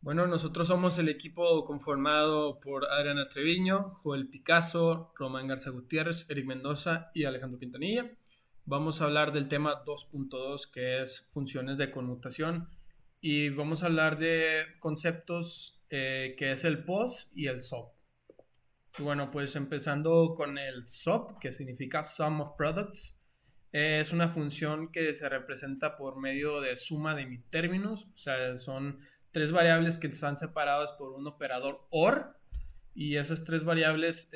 Bueno, nosotros somos el equipo conformado por Adriana Treviño, Joel Picasso, Román Garza Gutiérrez, Eric Mendoza y Alejandro Quintanilla. Vamos a hablar del tema 2.2, que es funciones de conmutación, y vamos a hablar de conceptos que es el POS y el SOP. Y bueno, pues empezando con el SOP, que significa Sum of Products, es una función que se representa por medio de suma de términos, o sea, son tres variables que están separadas por un operador OR, y esas tres variables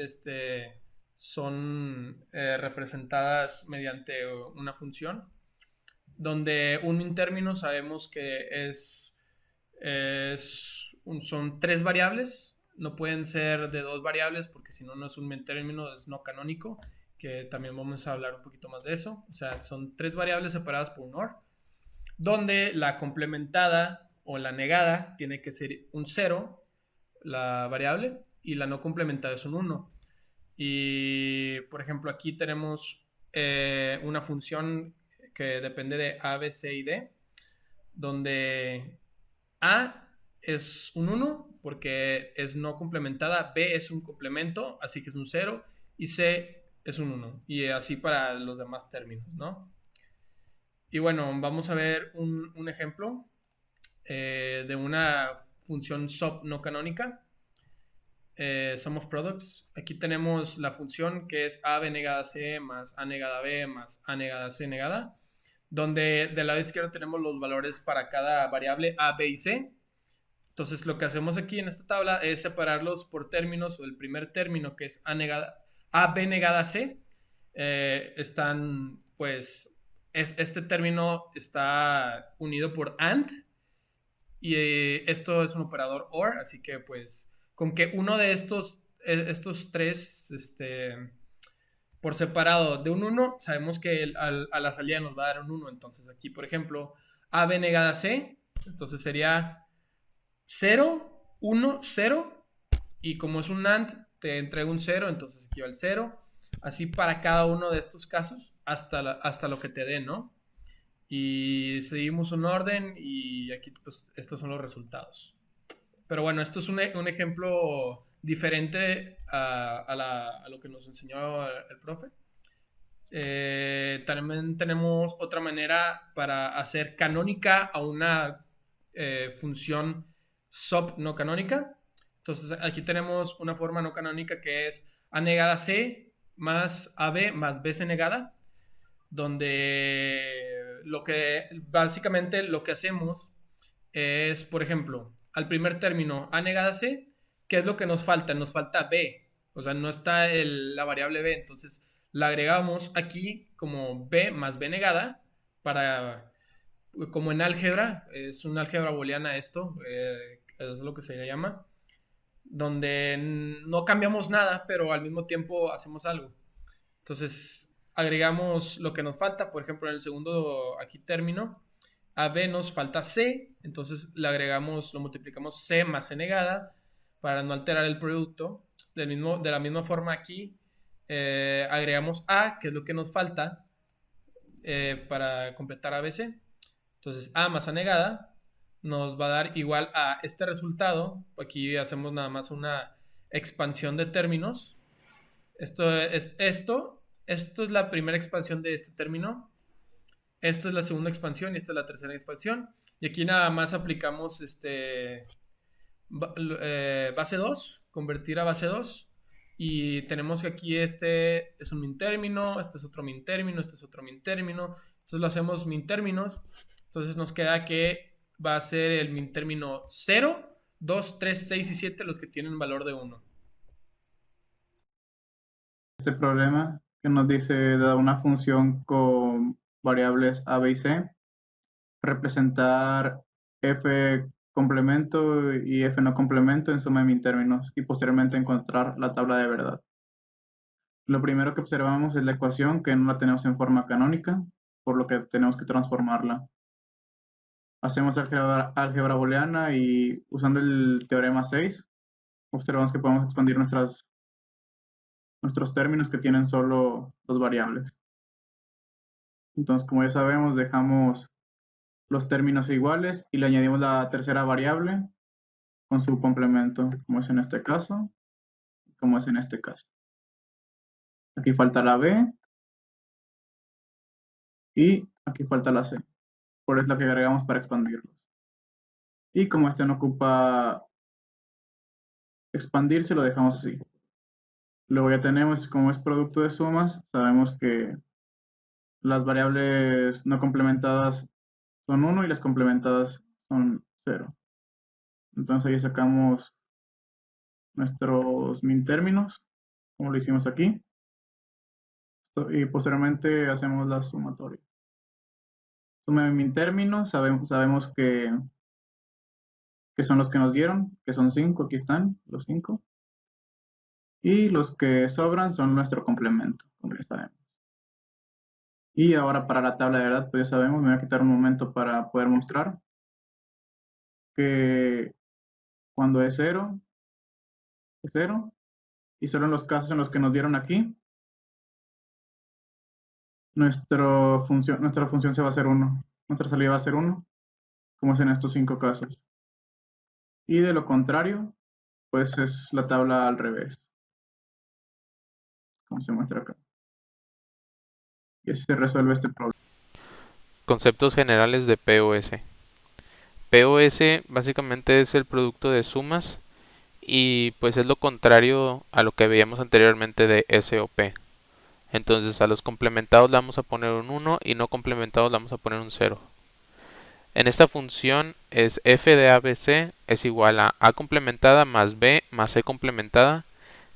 son representadas mediante una función, donde un término sabemos que son tres variables, no pueden ser de dos variables porque si no, no es un término, es no canónico, que también vamos a hablar un poquito más de eso. O sea, son tres variables separadas por un OR, donde la complementada o la negada tiene que ser un cero, la variable, y la no complementada es un uno. Y, por ejemplo, aquí tenemos una función que depende de A, B, C y D, donde A es un uno porque es no complementada, B es un complemento, así que es un cero, y C es un uno. Y así para los demás términos, ¿no? Y bueno, vamos a ver un ejemplo de una función SOP no canónica, Sum of Products. Aquí tenemos la función que es AB negada C más A negada B más A negada C negada, donde del lado izquierdo tenemos los valores para cada variable A, B y C. Entonces lo que hacemos aquí en esta tabla es separarlos por términos, o el primer término que es A, B negada C, pues, este término está unido por AND, y esto es un operador OR, así que pues con que uno de estos tres, por separado de un uno, sabemos que a la salida nos va a dar un uno. Entonces aquí, por ejemplo, AB negada C, entonces sería cero, uno, cero, y como es un AND, te entrega un cero, entonces aquí va el cero. Así para cada uno de estos casos, hasta lo que te dé, ¿no? Y seguimos un orden y aquí pues estos son los resultados. Pero bueno, esto es un ejemplo diferente a lo que nos enseñó el profe. También tenemos otra manera para hacer canónica a una función sub no canónica. Entonces aquí tenemos una forma no canónica que es A negada C más AB más BC negada, donde básicamente lo que hacemos es, por ejemplo, al primer término A negada C, ¿qué es lo que nos falta? Nos falta B, o sea, no está la variable B, entonces la agregamos aquí como B más B negada para, como en álgebra, es una álgebra booleana esto, es lo que se le llama, donde no cambiamos nada, pero al mismo tiempo hacemos algo. Entonces, agregamos lo que nos falta, por ejemplo, en el segundo aquí término, a B nos falta C, entonces le agregamos, lo multiplicamos C más C negada para no alterar el producto. De la misma forma aquí, agregamos A, que es lo que nos falta para completar ABC. Entonces, A más A negada nos va a dar igual a este resultado. Aquí hacemos nada más una expansión de términos. Esto es la primera expansión de este término. Esta es la segunda expansión y esta es la tercera expansión. Y aquí nada más aplicamos base 2, convertir a base 2. Y tenemos que aquí este es un min término, este es otro min término, este es otro min término. Entonces lo hacemos min términos. Entonces nos queda que va a ser el min término 0, 2, 3, 6 y 7 los que tienen valor de 1. Este problema que nos dice da una función con variables a, b y c, representar f complemento y f no complemento en suma de min términos y posteriormente encontrar la tabla de verdad. Lo primero que observamos es la ecuación, que no la tenemos en forma canónica, por lo que tenemos que transformarla. Hacemos álgebra booleana y usando el teorema 6 observamos que podemos expandir nuestros términos que tienen solo dos variables. Entonces, como ya sabemos, dejamos los términos iguales y le añadimos la tercera variable con su complemento, como es en este caso, como es en este caso. Aquí falta la B y aquí falta la C. Por eso es la que agregamos para expandirlos. Y como este no ocupa expandirse, lo dejamos así. Luego ya tenemos, como es producto de sumas, sabemos que las variables no complementadas son 1 y las complementadas son 0. Entonces ahí sacamos nuestros min términos, como lo hicimos aquí, y posteriormente hacemos la sumatoria. Suma de min términos, sabemos que son los que nos dieron, que son 5, aquí están los 5. Y los que sobran son nuestro complemento, como ya sabemos. Y ahora para la tabla de verdad, pues ya sabemos, me voy a quitar un momento para poder mostrar que cuando es 0, es 0. Y solo en los casos en los que nos dieron aquí, nuestra función se va a hacer 1. Nuestra salida va a ser 1, como es en estos 5 casos. Y de lo contrario, pues es la tabla al revés, como se muestra acá. Y así se resuelve este problema. Conceptos generales de POS. POS básicamente es el producto de sumas y pues es lo contrario a lo que veíamos anteriormente de SOP. Entonces a los complementados le vamos a poner un 1 y no complementados le vamos a poner un 0. En esta función es f de ABC es igual a complementada más b más c complementada,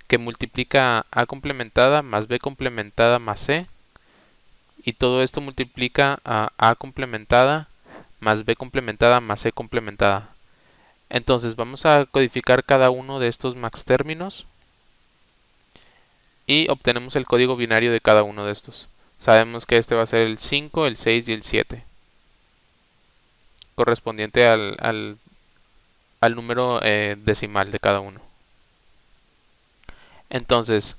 que multiplica a complementada más b complementada más c, y todo esto multiplica a complementada más b complementada más c complementada. Entonces vamos a codificar cada uno de estos max términos y obtenemos el código binario de cada uno de estos. Sabemos que este va a ser el 5, el 6 y el 7, correspondiente al número decimal de cada uno. Entonces,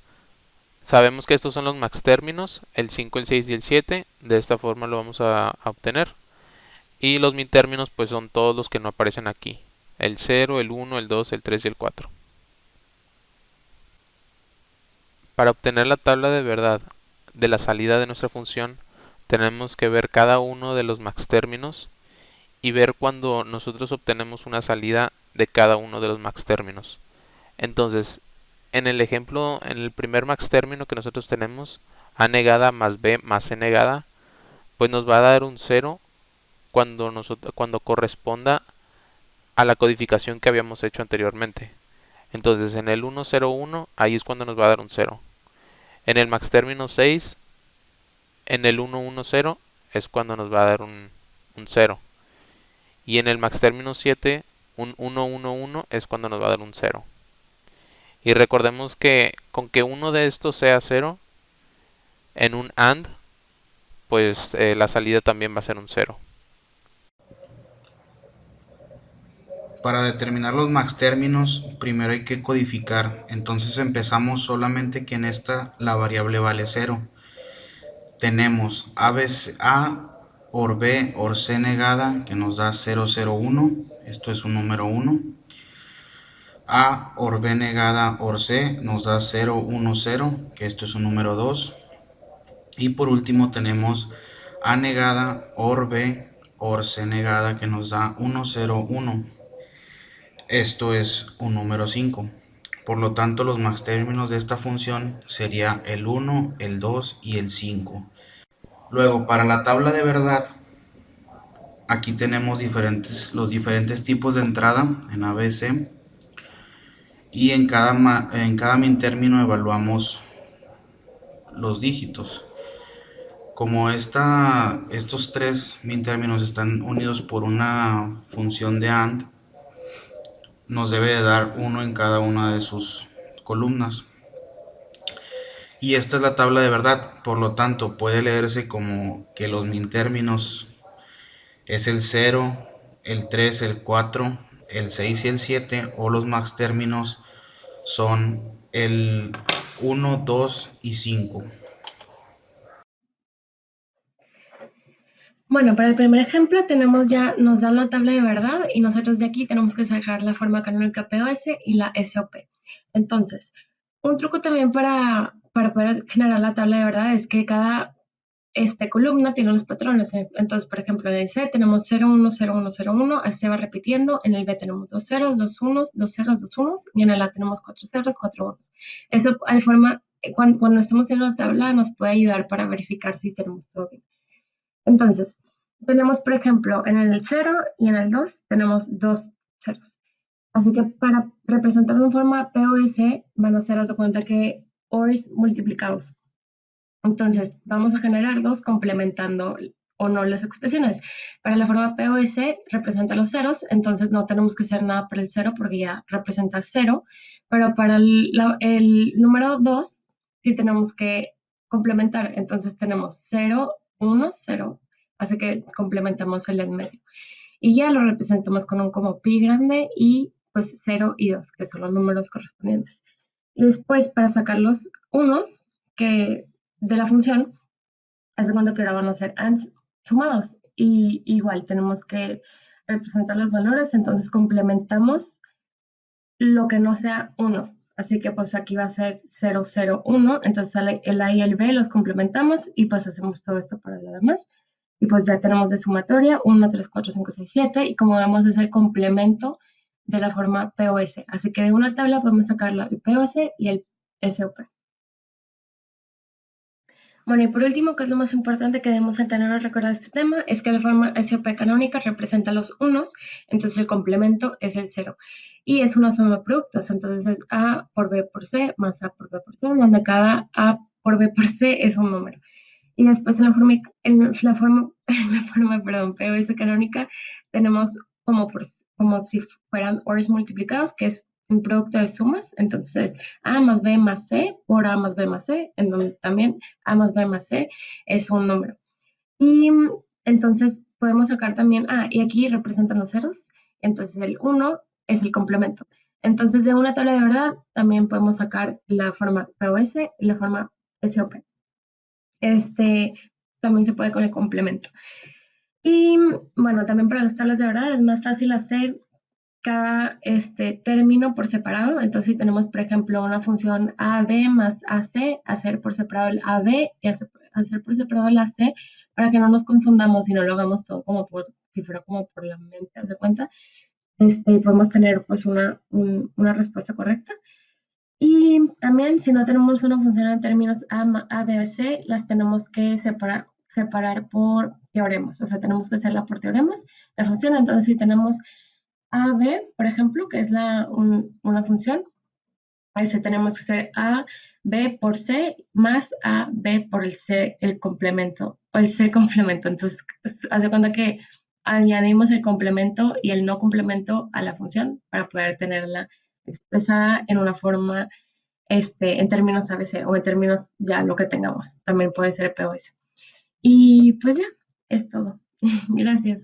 sabemos que estos son los max términos, el 5, el 6 y el 7. De esta forma lo vamos a obtener. Y los min términos pues son todos los que no aparecen aquí. El 0, el 1, el 2, el 3 y el 4. Para obtener la tabla de verdad de la salida de nuestra función, tenemos que ver cada uno de los max términos y ver cuando nosotros obtenemos una salida de cada uno de los max términos. Entonces, en el ejemplo, en el primer max término que nosotros tenemos, a negada más b más c negada, pues nos va a dar un 0 cuando corresponda a la codificación que habíamos hecho anteriormente. Entonces, en el 101, ahí es cuando nos va a dar un 0. En el max término 6, en el 110 es cuando nos va a dar un 0. Y en el max término 7, un 111 es cuando nos va a dar un 0. Y recordemos que con que uno de estos sea 0, en un AND, pues la salida también va a ser un 0. Para determinar los max términos, primero hay que codificar. Entonces empezamos solamente que en esta la variable vale 0. Tenemos A or B or C negada, que nos da 001. Esto es un número 1. A or B negada or C nos da 010, que esto es un número 2. Y por último tenemos A negada or B or C negada, que nos da 101. Esto es un número 5. Por lo tanto, los max términos de esta función sería el 1, el 2 y el 5. Luego, para la tabla de verdad, aquí tenemos los diferentes tipos de entrada en ABC, y en cada min término evaluamos los dígitos. Como estos tres min términos están unidos por una función de AND, nos debe de dar 1 en cada una de sus columnas. Y esta es la tabla de verdad, por lo tanto puede leerse como que los min términos es el 0, el 3, el 4, el 6 y el 7, o los max términos son el 1, 2 y 5. Bueno, para el primer ejemplo tenemos ya, nos dan la tabla de verdad y nosotros de aquí tenemos que sacar la forma canónica POS y la SOP. Entonces, un truco también para poder generar la tabla de verdad es que cada columna tiene los patrones. Entonces, por ejemplo, en el C tenemos 0, 1, 0, 1, 0, 1, así se va repitiendo. En el B tenemos 2 ceros, 2 unos, 2 ceros, 2 unos, y en el A tenemos 4 ceros, 4 unos. Eso, de forma, cuando estamos haciendo la tabla, nos puede ayudar para verificar si tenemos todo bien. Entonces, tenemos, por ejemplo, en el 0 y en el 2 tenemos 2 ceros. Así que para representarlo en forma POS van a ser, haz de cuenta que ORs multiplicados. Entonces, vamos a generar 2 complementando o no las expresiones. Para la forma POS representa los ceros, entonces no tenemos que hacer nada para el 0 porque ya representa 0, pero para el número 2 sí tenemos que complementar, entonces tenemos 0, 1, 0, así que complementamos el en medio. Y ya lo representamos con un como pi grande y pues 0 y 2, que son los números correspondientes. Y después para sacar los unos que de la función, hace cuenta que ahora van a ser ands sumados. Y igual tenemos que representar los valores, entonces complementamos lo que no sea 1. Así que pues aquí va a ser 0, 0, 1. Entonces el A y el B los complementamos y pues hacemos todo esto para lo demás. Y pues ya tenemos de sumatoria 1, 3, 4, 5, 6, 7. Y como vemos es el complemento de la forma POS. Así que de una tabla podemos sacar el POS y el SOP. Bueno, y por último, que es lo más importante que debemos entender o recordar de este tema, es que la forma SOP canónica representa los unos, entonces el complemento es el 0. Y es una suma de productos, entonces es A por B por C más A por B por C, donde cada A por B por C es un número. Y después en la forma POS canónica tenemos como si fueran ORs multiplicados, que es un producto de sumas. Entonces, A más B más C por A más B más C, en donde también A más B más C es un número. Y entonces podemos sacar también, y aquí representan los ceros, entonces el 1 es el complemento. Entonces de una tabla de verdad también podemos sacar la forma POS y la forma SOP. También se puede con el complemento. Y bueno, también para las tablas de verdad es más fácil hacer cada término por separado. Entonces, si tenemos, por ejemplo, una función AB más AC, hacer por separado el AB y hacer por separado el AC, para que no nos confundamos y no lo hagamos todo como si fuera como por la mente, ¿haz de cuenta? Podemos tener pues una respuesta correcta. Y también si no tenemos una función en términos A, B, C, las tenemos que separar por teoremas. O sea, tenemos que hacerla por teoremas, la función. Entonces, si tenemos A, B, por ejemplo, que es una función, ahí sí tenemos que hacer A, B por C más A, B por el C, el complemento, o el C complemento. Entonces, haz de cuenta que añadimos el complemento y el no complemento a la función para poder tenerla expresada en una forma, en términos ABC o en términos ya lo que tengamos. También puede ser POS. Y pues ya, es todo. Gracias.